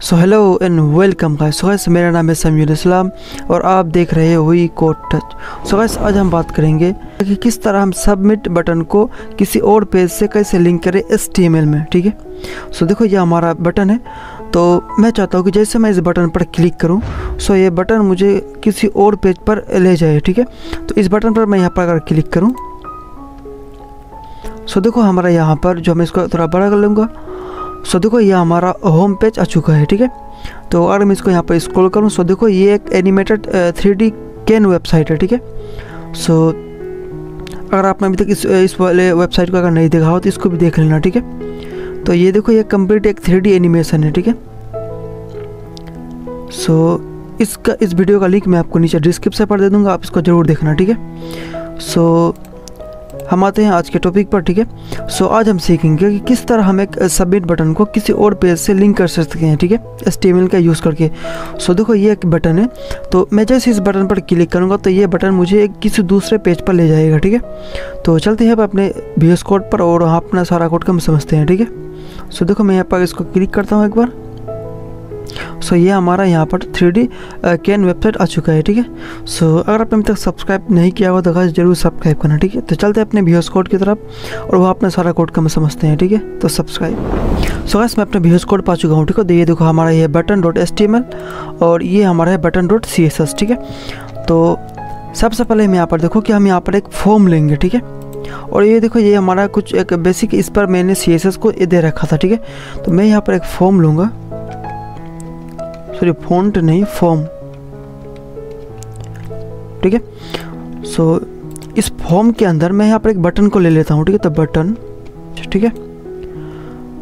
So hello and welcome guys. So guys मेरा नाम है समीउल इस्लाम और आप देख रहे हो V code touch. So guys आज हम बात करेंगे कि किस तरह हम सबमिट बटन को किसी और पेज से कैसे लिंक करें HTML में। ठीक है, सो देखो ये हमारा बटन है। तो मैं चाहता हूँ कि जैसे मैं इस बटन पर क्लिक करूँ सो ये बटन मुझे किसी और पेज पर ले जाए। ठीक है, तो इस बटन पर मैं यहाँ पर अगर क्लिक करूँ सो देखो हमारा यहाँ पर जो मैं इसको थोड़ा बड़ा कर लूँगा सो देखो ये हमारा होम पेज आ चुका है। ठीक है, तो अगर मैं इसको यहाँ पर स्क्रॉल करूँ सो देखो ये एक एनिमेटेड 3D कैन वेबसाइट है। ठीक है, सो अगर आपने अभी तक इस वाले वेबसाइट को अगर नहीं देखा हो तो इसको भी देख लेना। ठीक है, तो ये देखो ये कंप्लीट एक 3D एनिमेशन है। ठीक है, सो इस वीडियो का लिंक मैं आपको नीचे डिस्क्रिप्शन पर दे दूँगा, आप इसको ज़रूर देखना। ठीक है, सो हम आते हैं आज के टॉपिक पर। ठीक है, सो आज हम सीखेंगे कि किस तरह हम एक सबमिट बटन को किसी और पेज से लिंक कर सकते हैं। ठीक है, HTML का यूज़ करके। सो देखो ये एक बटन है, तो मैं जैसे इस बटन पर क्लिक करूँगा तो ये बटन मुझे एक किसी दूसरे पेज पर ले जाएगा। ठीक है, तो चलते हैं अपने VS कोड पर और वहाँ अपना सारा कोड का हम समझते हैं। ठीक है, सो देखो मैं यहाँ पर इसको क्लिक करता हूँ एक बार। सो ये हमारा यहाँ पर 3D कैन वेबसाइट आ चुका है। ठीक है, सो अगर आपने अभी तक सब्सक्राइब नहीं किया हो तो गाइस जरूर सब्सक्राइब करना। ठीक है, तो चलते हैं अपने VS कोड की तरफ और वो अपना सारा कोड का हम समझते हैं। ठीक है, तो सब्सक्राइब। सो गाइस मैं अपने VS कोड पा चुका हूँ। ठीक है, तो ये देखो हमारा ये button.html और ये हमारा है button.css। ठीक है, तो सबसे पहले हम यहाँ पर देखो कि हम यहाँ पर एक फॉर्म लेंगे। ठीक है, और ये देखो ये हमारा कुछ एक बेसिक इस पर मैंने CSS को ये दे रखा था। ठीक है, तो मैं यहाँ पर एक फॉर्म लूँगा, सॉरी फॉन्ट नहीं फॉर्म। ठीक है, सो इस फॉर्म के अंदर मैं यहाँ पर एक बटन को ले लेता हूँ। ठीक है, तो बटन। ठीक है,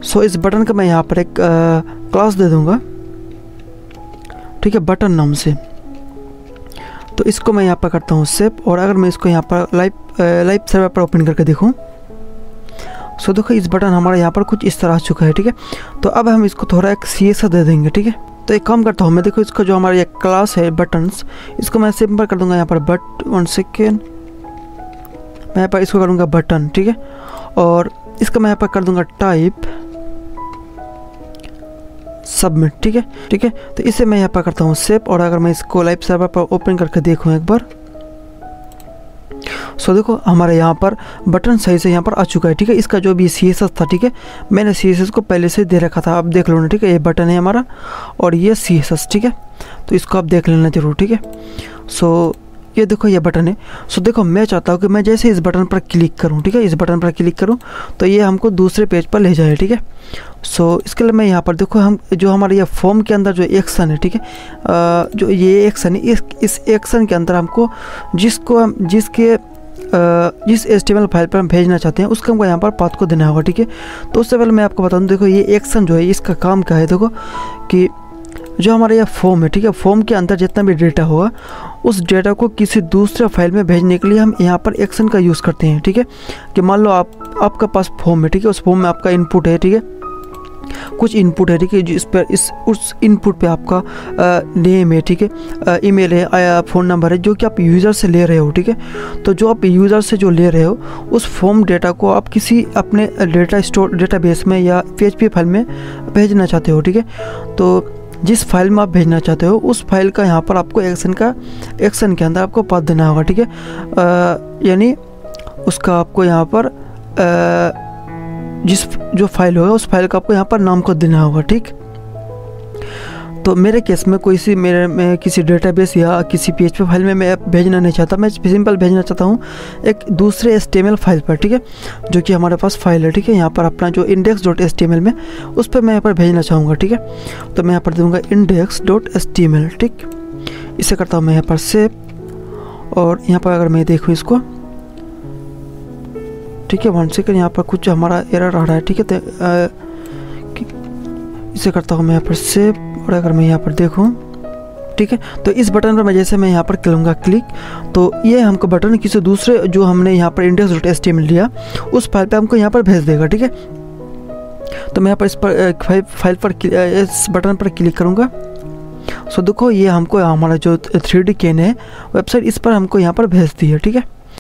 सो इस बटन का मैं यहाँ पर एक क्लास दे दूँगा। ठीक है, बटन नाम से। तो इसको मैं यहाँ पर करता हूँ सेव और अगर मैं इसको यहाँ पर लाइव सर्वर पर ओपन करके देखूँ सो देखो इस बटन हमारा यहाँ पर कुछ इस तरह आ चुका है। ठीक है, तो अब हम इसको थोड़ा एक CSS दे देंगे। ठीक है, तो एक काम करता हूँ मैं, देखो इसका जो हमारा ये क्लास है बटन्स, इसको मैं सिंपल कर दूंगा यहाँ पर वन सेकेंड, मैं यहाँ पर इसको करूँगा बटन। ठीक है, और इसका मैं यहाँ पर कर दूंगा टाइप सबमिट। ठीक है, ठीक है, तो इसे मैं यहाँ पर करता हूँ सेव और अगर मैं इसको लाइव सर्वर पर ओपन करके देखूँ एक बार सो देखो हमारे यहाँ पर बटन सही से यहाँ पर आ चुका है। ठीक है, इसका जो भी CSS था, ठीक है, मैंने CSS को पहले से दे रखा था, आप देख लो ना। ठीक है, ये बटन है हमारा और ये CSS। ठीक है, तो इसको आप देख लेना जरूर। ठीक है, सो ये देखो ये बटन है। सो देखो मैं चाहता हूँ कि मैं जैसे इस बटन पर क्लिक करूँ, ठीक है, इस बटन पर क्लिक करूँ तो ये हमको दूसरे पेज पर ले जाए। ठीक है, सो इसके लिए मैं यहाँ पर देखो हम जो हमारे ये फॉर्म के अंदर जो एक्शन है, ठीक है, जो ये एक्शन है इस एक्शन के अंदर हमको जिस HTML फाइल पर हम भेजना चाहते हैं उसका हमको यहाँ पर पाथ को देना होगा। ठीक है, तो उससे पहले मैं आपको बता दूँ, देखो ये एक्शन जो है इसका काम क्या है। देखो कि जो हमारा यह फॉर्म है, ठीक है, फॉर्म के अंदर जितना भी डेटा होगा उस डेटा को किसी दूसरे फाइल में भेजने के लिए हम यहाँ पर एक्शन का यूज़ करते हैं। ठीक है, कि मान लो आपका पास फॉर्म है। ठीक है, उस फॉर्म में आपका इनपुट है। ठीक है, कुछ इनपुट है। ठीक है, जिस पर उस इनपुट पे आपका नेम है। ठीक है, ईमेल है, फ़ोन नंबर है, जो कि आप यूज़र से ले रहे हो। ठीक है, तो जो आप यूज़र से जो ले रहे हो उस फॉर्म डेटा को आप किसी अपने डेटाबेस में या PHP फाइल में भेजना चाहते हो। ठीक है, तो जिस फाइल में आप भेजना चाहते हो उस फाइल का यहाँ पर आपको एक्शन के अंदर आपको पाथ देना होगा। ठीक है, यानी उसका आपको यहाँ पर जो फाइल होगा उस फाइल का आपको यहाँ पर नाम को देना होगा। ठीक, तो मेरे केस में मैं किसी डेटाबेस या किसी PHP फाइल में मैं भेजना नहीं चाहता, मैं सिंपल भेजना चाहता हूँ एक दूसरे HTML फाइल पर। ठीक है, जो कि हमारे पास फाइल है। ठीक है, यहाँ पर अपना जो index.html में उस पर मैं यहाँ पर भेजना चाहूँगा। ठीक है, तो मैं यहाँ पर दूँगा index.html। ठीक, इसे करता हूँ मैं यहाँ पर सेव और यहाँ पर अगर मैं देखूँ इसको, ठीक है, वन सेकेंड, यहाँ पर कुछ हमारा एरर आ रहा है। ठीक है, तो इसे करता हूँ मैं यहाँ पर सेव और अगर मैं यहाँ पर देखूँ, ठीक है, तो इस बटन पर मैं जैसे मैं यहाँ पर करूँगा क्लिक तो ये हमको बटन किसी दूसरे जो हमने यहाँ पर index.html लिया उस फाइल पे हमको यहाँ पर भेज देगा। ठीक है, तो मैं यहाँ पर इस बटन पर क्लिक करूँगा। सो देखो ये हमको हमारा जो 3D कैन है वेबसाइट इस पर हमको यहाँ पर भेज दी है। ठीक है,